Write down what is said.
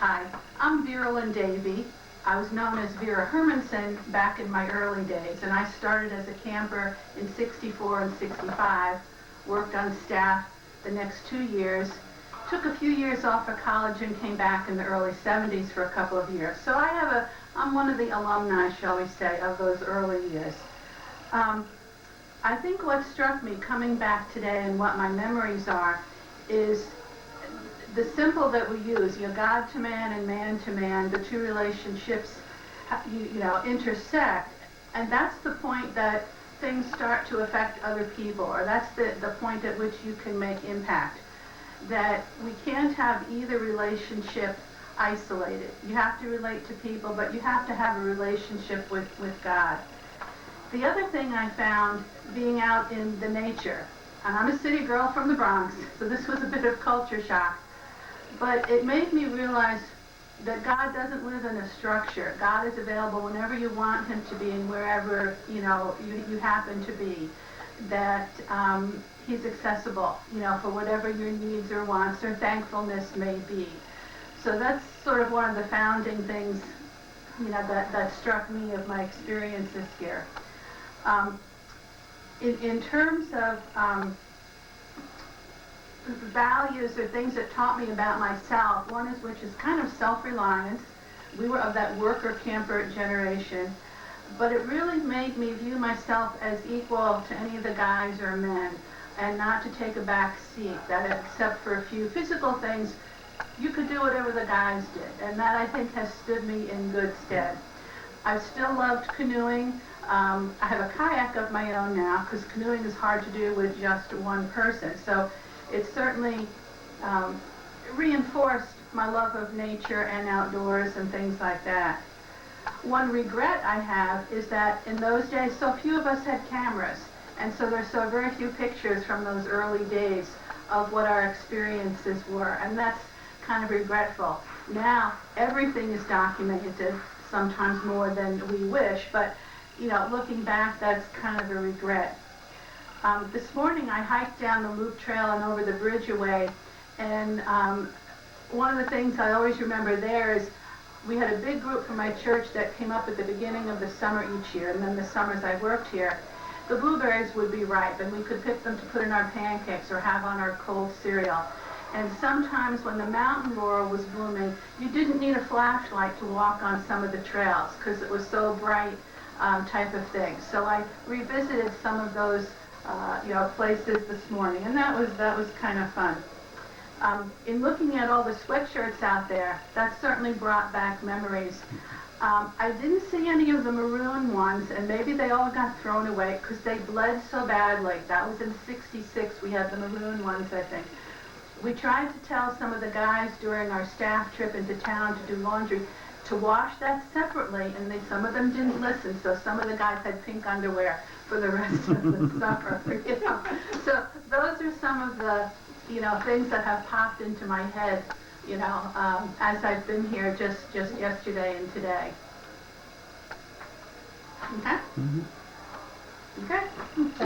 Hi, I'm Vera Davy. I was known as Vera Hermanson back in my early days, and I started as a camper in '64 and '65, worked on staff the next 2 years, took a few years off of college and came back in the early '70s for a couple of years. So I'm one of the alumni, shall we say, of those early years. I think what struck me coming back today and what my memories are is the symbol that we use, God to man and man to man, the two relationships, intersect, and that's the point that things start to affect other people, or that's the point at which you can make impact. That we can't have either relationship isolated. You have to relate to people, but you have to have a relationship with God. The other thing I found being out in the nature, and I'm a city girl from the Bronx, so this was a bit of culture shock, but it made me realize that God doesn't live in a structure. God is available whenever you want him to be and wherever you happen to be. That he's accessible, for whatever your needs or wants or thankfulness may be. So that's sort of one of the founding things, that struck me of my experiences here. In terms of values or things that taught me about myself, one is which is kind of self-reliance. We were of that worker camper generation, but it really made me view myself as equal to any of the guys or men, and not to take a back seat, that except for a few physical things, you could do whatever the guys did, and that I think has stood me in good stead. I've still loved canoeing. I have a kayak of my own now, because canoeing is hard to do with just one person, so it certainly reinforced my love of nature and outdoors and things like that. One regret I have is that in those days, so few of us had cameras, and so there's so very few pictures from those early days of what our experiences were, and that's kind of regretful. Now, everything is documented, sometimes more than we wish, but looking back, that's kind of a regret. This morning I hiked down the loop trail and over the bridge away, and one of the things I always remember there is we had a big group from my church that came up at the beginning of the summer each year, and then the summers I worked here. The blueberries would be ripe, and we could pick them to put in our pancakes or have on our cold cereal. And sometimes when the mountain laurel was blooming, you didn't need a flashlight to walk on some of the trails because it was so bright, type of thing. So I revisited some of those places this morning, and that was kind of fun. In looking at all the sweatshirts out there, that certainly brought back memories. I didn't see any of the maroon ones, and maybe they all got thrown away because they bled so badly. That was in '66, we had the maroon ones, I think. We tried to tell some of the guys during our staff trip into town to do laundry to wash that separately, and some of them didn't listen, so some of the guys had pink underwear for the rest of the summer. So those are some of the things that have popped into my head as I've been here just yesterday and today. Okay? Mm-hmm. Okay.